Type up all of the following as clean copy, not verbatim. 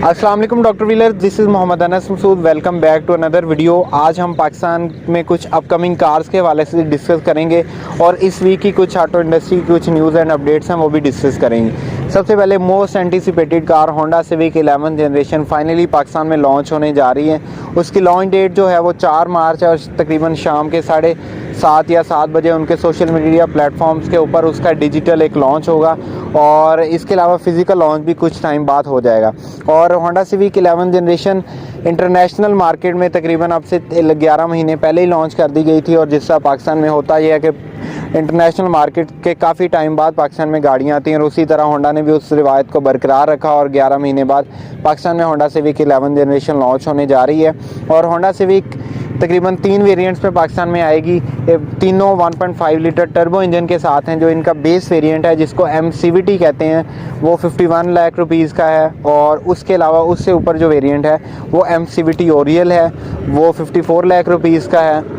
अस्सलाम वालेकुम doctor Wheeler, this is Mohammad Anas Masood. Welcome back to another video. आज हम पाकिस्तान में कुछ अपकमिंग कार्स के हवाले से डिस्कस करेंगे और इस वीक की कुछ ऑटो इंडस्ट्री की कुछ न्यूज़ एंड अपडेट्स हैं वो भी डिस्कस करेंगे। सबसे पहले most anticipated car Honda civic 11th generation finally Pakistan में लॉन्च होने जा रही है। उसकी लॉन्च डेट जो है वो 4 मार्च है और तकरीबन शाम के 7:30 या 7 बजे उनके सोशल मीडिया प्लेटफॉर्म्स के ऊपर उसका डिजिटल एक लॉन्च होगा और इसके अलावा फ़िज़िकल लॉन्च भी कुछ टाइम बाद हो जाएगा। और Honda civic 11th generation international market में तकरीबन अब से 11 महीने पहले ही लॉन्च कर दी गई थी। और जिस तरह पाकिस्तान में होता यह है कि इंटरनेशनल मार्केट के काफ़ी टाइम बाद पाकिस्तान में गाड़ियाँ आती हैं और उसी तरह होंडा ने भी उस रिवायत को बरकरार रखा और 11 महीने बाद पाकिस्तान में Honda civic 11th generation launch होने जा रही है। और होंडा सिविक तकरीबन 3 वेरिएंट्स में पाकिस्तान में आएगी। तीनों 1.5 लीटर टर्बो इंजन के साथ हैं। जो इनका बेस वेरिएंट है जिसको MCVT कहते हैं वो 51 लाख रुपीज़ का है। और उसके अलावा उससे ऊपर जो वेरिएंट है वो MCVT ओरियल है, वो 54 लाख रुपीज़ का है।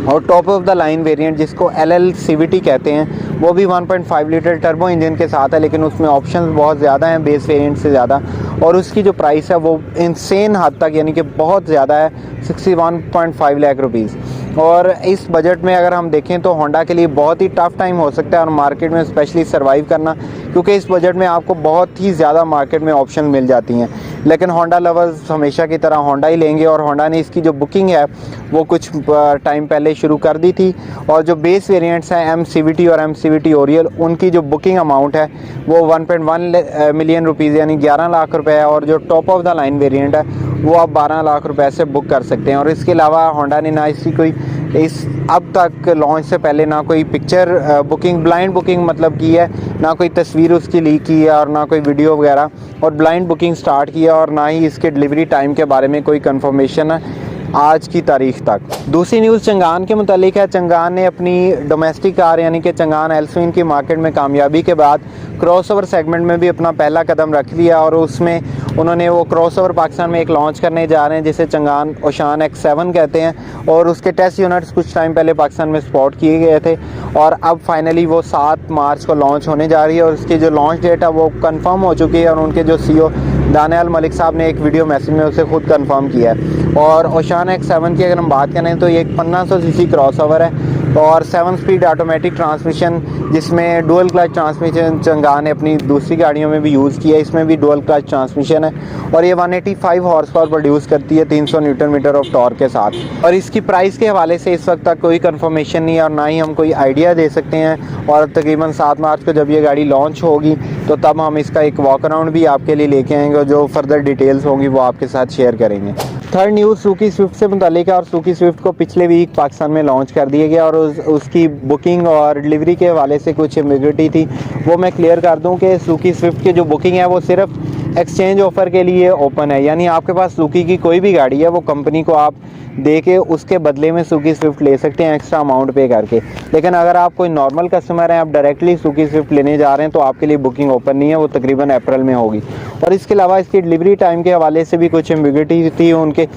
और top of the line variant जिसको LLCVT कहते हैं वो भी 1.5 लीटर टर्बो इंजन के साथ है, लेकिन उसमें ऑप्शंस बहुत ज़्यादा हैं बेस वेरिएंट से ज़्यादा। और उसकी जो प्राइस है वो इंसेन हद तक यानी कि बहुत ज़्यादा है, 61.5 लाख रुपीज़। और इस बजट में अगर हम देखें तो होंडा के लिए बहुत ही टफ़ टाइम हो सकता है और मार्केट में स्पेशली सर्वाइव करना, क्योंकि इस बजट में आपको बहुत ही ज़्यादा मार्केट में ऑप्शन मिल जाती हैं। लेकिन होंडा लवर्स हमेशा की तरह होंडा ही लेंगे और होंडा ने इसकी जो बुकिंग है वो कुछ टाइम पहले शुरू कर दी थी। और जो बेस वेरिएंट्स हैं MCVT और MCVT ओरियल, उनकी जो बुकिंग अमाउंट है वो 1.1 मिलियन रुपीज़ यानी 11 लाख रुपए है। और जो top of the line variant है वो आप 12 लाख रुपए से बुक कर सकते हैं। और इसके अलावा होंडा ने ना इसकी कोई इस अब तक लॉन्च से पहले ना कोई पिक्चर बुकिंग, ब्लाइंड बुकिंग मतलब की है, ना कोई तस्वीर उसकी लीक की है और ना कोई वीडियो वगैरह, और ब्लाइंड बुकिंग स्टार्ट की है। और ना ही इसके डिलीवरी टाइम के बारे में कोई कंफर्मेशन है आज की तारीख तक। दूसरी न्यूज़ चंगान के मुतालिक है। चंगान ने अपनी डोमेस्टिक कार यानी कि चंगान एल्सविन की मार्केट में कामयाबी के बाद क्रॉसओवर सेगमेंट में भी अपना पहला कदम रख लिया और उसमें उन्होंने वो क्रॉसओवर पाकिस्तान में एक लॉन्च करने जा रहे हैं जिसे चंगान ओशान X7 कहते हैं। और उसके टेस्ट यूनिट्स कुछ टाइम पहले पाकिस्तान में स्पॉट किए गए थे और अब फाइनली वो 7 मार्च को लॉन्च होने जा रही है। और उसकी जो लॉन्च डेट है वो कंफर्म हो चुकी है और उनके जो CEO दानियाल मलिक साहब ने एक वीडियो मैसेज में उसे खुद कंफर्म किया है। और ओशान X7 की अगर हम बात करें तो ये एक 1500 सीसी क्रॉसओवर है और 7 स्पीड ऑटोमेटिक ट्रांसमिशन जिसमें डुअल क्लच ट्रांसमिशन चंगान ने अपनी दूसरी गाड़ियों में भी यूज़ किया है। इसमें भी डुअल क्लच ट्रांसमिशन है और ये 185 हॉर्स पावर प्रोड्यूस करती है 300 न्यूटन मीटर ऑफ टॉर्क के साथ। और इसकी प्राइस के हवाले से इस वक्त तक कोई कंफर्मेशन नहीं है और ना ही हम कोई आइडिया दे सकते हैं। और तकरीबन 7 मार्च को जब ये गाड़ी लॉन्च होगी तो तब हम इसका एक वॉक अराउंड भी आपके लिए लेके आएंगे और जो फर्दर डिटेल्स होंगी वो आपके साथ शेयर करेंगे। थर्ड न्यूज़ सुजुकी स्विफ्ट से मुतालिक है और सुजुकी स्विफ्ट को पिछले वीक पाकिस्तान में लॉन्च कर दिया गया और उसकी बुकिंग और डिलीवरी के हवाले से कुछ एम्बिग्युइटी थी वो मैं क्लियर कर दूं कि सुजुकी स्विफ्ट की जो बुकिंग है वो सिर्फ एक्सचेंज ऑफ़र के लिए ओपन है। यानी आपके पास सुजुकी की कोई भी गाड़ी है वो कंपनी को आप दे के उसके बदले में सुजुकी स्विफ्ट ले सकते हैं एक्स्ट्रा अमाउंट पे करके। लेकिन अगर आप कोई नॉर्मल कस्टमर हैं, आप डायरेक्टली सुजुकी स्विफ्ट लेने जा रहे हैं तो आपके लिए बुकिंग ओपन नहीं है, वो तकरीबन अप्रैल में होगी। और इसके अलावा इसकी डिलीवरी टाइम के हवाले से भी कुछ एम्बिग्युइटी थी। उनके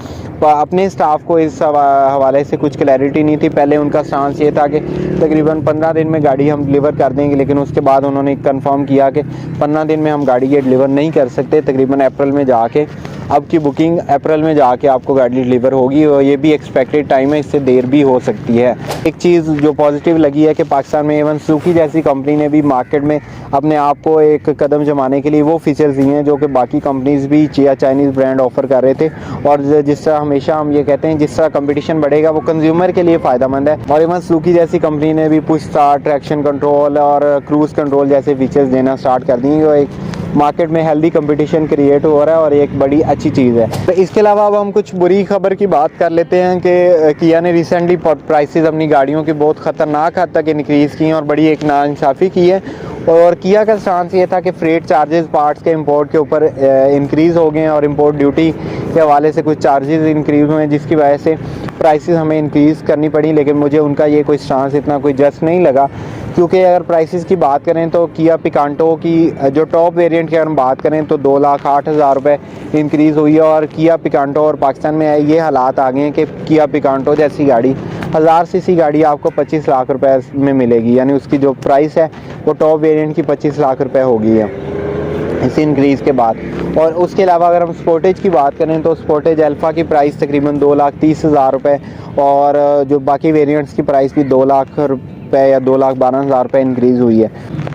अपने स्टाफ को इस हवाले से कुछ क्लैरिटी नहीं थी। पहले उनका स्टांस ये था कि तकरीबन 15 दिन में गाड़ी हम डिलीवर कर देंगे, लेकिन उसके बाद उन्होंने कंफर्म किया कि 15 दिन में हम गाड़ी ये डिलीवर नहीं कर सकते, तकरीबन अप्रैल में जाके अब की बुकिंग अप्रैल में जाके आपको गाड़ी डिलीवर होगी और ये भी एक्सपेक्टेड टाइम है, इससे देर भी हो सकती है। एक चीज़ जो पॉजिटिव लगी है कि पाकिस्तान में इवन सुजुकी जैसी कंपनी ने भी मार्केट में अपने आप को एक कदम जमाने के लिए वो फीचर्स दिए हैं जो कि बाकी कंपनीज भी या चाइनीज़ ब्रांड ऑफर कर रहे थे। और जिस तरह हमेशा हम ये कहते हैं जिस तरह कंपटीशन बढ़ेगा वो कंज्यूमर के लिए फ़ायदेमंद है। और इवन सुजुकी जैसी कंपनी ने भी पुश स्टार्ट, ट्रैक्शन कंट्रोल और क्रूज़ कंट्रोल जैसे फीचर्स देना स्टार्ट कर दिए जो एक मार्केट में हेल्दी कंपटीशन क्रिएट हो रहा है और एक बड़ी अच्छी चीज़ है। तो इसके अलावा अब हम कुछ बुरी खबर की बात कर लेते हैं कि किया ने रिसेंटली प्राइसेस अपनी गाड़ियों की बहुत ख़तरनाक हद तक इंक्रीज़ की हैं और बड़ी एक नाइंसाफ़ी की है। और किया का स्टांस ये था कि फ्रेट चार्जेस पार्ट्स के इंपोर्ट के ऊपर इंक्रीज़ हो गए हैं और इंपोर्ट ड्यूटी के हवाले से कुछ चार्जेस इंक्रीज़ हुए हैं जिसकी वजह से प्राइसेस हमें इंक्रीज़ करनी पड़ी। लेकिन मुझे उनका ये कोई स्टांस इतना कोई जस्ट नहीं लगा, क्योंकि अगर प्राइसेस की बात करें तो किया पिकांटो की जो टॉप वेरिएंट की अगर हम बात करें तो 2,08,000 रुपये इंक्रीज़ हुई है। और किया पिकांटो और पाकिस्तान में ये हालात आ गए हैं कि किया पिकांटो जैसी गाड़ी 1000 सीसी गाड़ी आपको 25 लाख रुपए में मिलेगी, यानी उसकी जो प्राइस है वो टॉप वेरिएंट की 25 लाख रुपए हो गई है इस इंक्रीज़ के बाद। और उसके अलावा अगर हम स्पोर्टेज की बात करें तो स्पोर्टेज अल्फ़ा की प्राइस तकरीबन 2,30,000 रुपये और जो बाकी वेरिएंट्स की प्राइस भी 2 लाख रुपये या 2,12,000 रुपये इंक्रीज़ हुई है।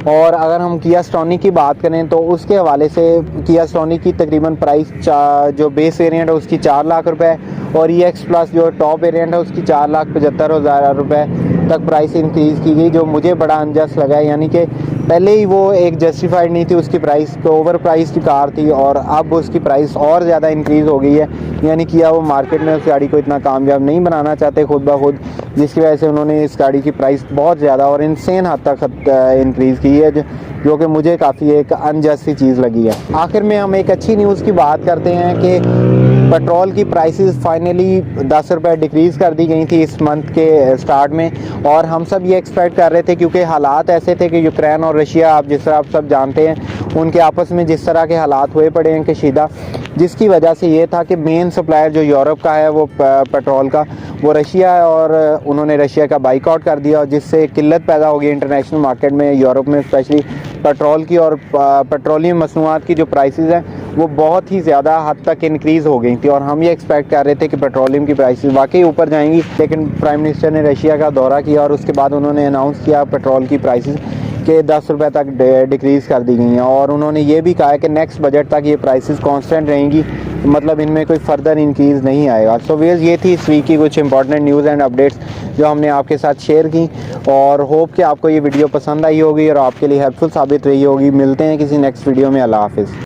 और अगर हम किया स्टॉनिक की बात करें तो उसके हवाले से किया स्टॉनिक की तकरीबन प्राइस जो बेस वेरिएंट है उसकी 4 लाख रुपये और EX प्लस जो टॉप वेरिएंट है उसकी 4,75,000 रुपये तक प्राइस इंक्रीज़ की गई, जो मुझे बड़ा अनजस्ट लगा है। यानी कि पहले ही वो एक जस्टिफाइड नहीं थी, उसकी प्राइस तो ओवर प्राइस की कार थी और अब उसकी प्राइस और ज़्यादा इंक्रीज़ हो गई है। यानी कि वो मार्केट में उस गाड़ी को इतना कामयाब नहीं बनाना चाहते खुद ब खुद, जिसकी वजह से उन्होंने इस गाड़ी की प्राइस बहुत ज़्यादा और इनसेन हद तक इंक्रीज़ की है, जो कि मुझे काफ़ी एक अनजस्ट सी चीज़ लगी है। आखिर में हम एक अच्छी न्यूज़ की बात करते हैं कि पेट्रोल की प्राइसेस फाइनली 10 रुपये डिक्रीज़ कर दी गई थी इस मंथ के स्टार्ट में। और हम सब ये एक्सपेक्ट कर रहे थे क्योंकि हालात ऐसे थे कि यूक्रेन और रशिया, आप जिस तरह आप सब जानते हैं, उनके आपस में जिस तरह के हालात हुए पड़े हैं कशीदा, जिसकी वजह से ये था कि मेन सप्लायर जो यूरोप का है वो पेट्रोल का वो रशिया है और उन्होंने रशिया का बाइकआउट कर दिया और जिससे किल्लत पैदा हो गई इंटरनेशनल मार्केट में, यूरोप में स्पेशली पेट्रोल की। और पेट्रोलियम मसनूआत की जो प्राइसेस हैं वो बहुत ही ज़्यादा हद तक इंक्रीज़ हो गई थी और हम ये एक्सपेक्ट कर रहे थे कि पेट्रोलियम की प्राइसेस वाकई ऊपर जाएंगी। लेकिन प्राइम मिनिस्टर ने रशिया का दौरा किया और उसके बाद उन्होंने अनाउंस किया पेट्रोल की प्राइसेस के 10 रुपये तक डिक्रीज़ कर दी गई हैं और उन्होंने ये भी कहा है कि नेक्स्ट बजट तक ये प्राइसेस कांस्टेंट रहेंगी, मतलब इनमें कोई फर्दर इंक्रीज़ नहीं आएगा। सो व्यूअर्स, ये थी इस वीक की कुछ इंपॉर्टेंट न्यूज़ एंड अपडेट्स जो हमने आपके साथ शेयर की और होप कि आपको ये वीडियो पसंद आई होगी और आपके लिए हेल्पफुल साबित रही होगी। मिलते हैं किसी नेक्स्ट वीडियो में। अल्लाह हाफिज़।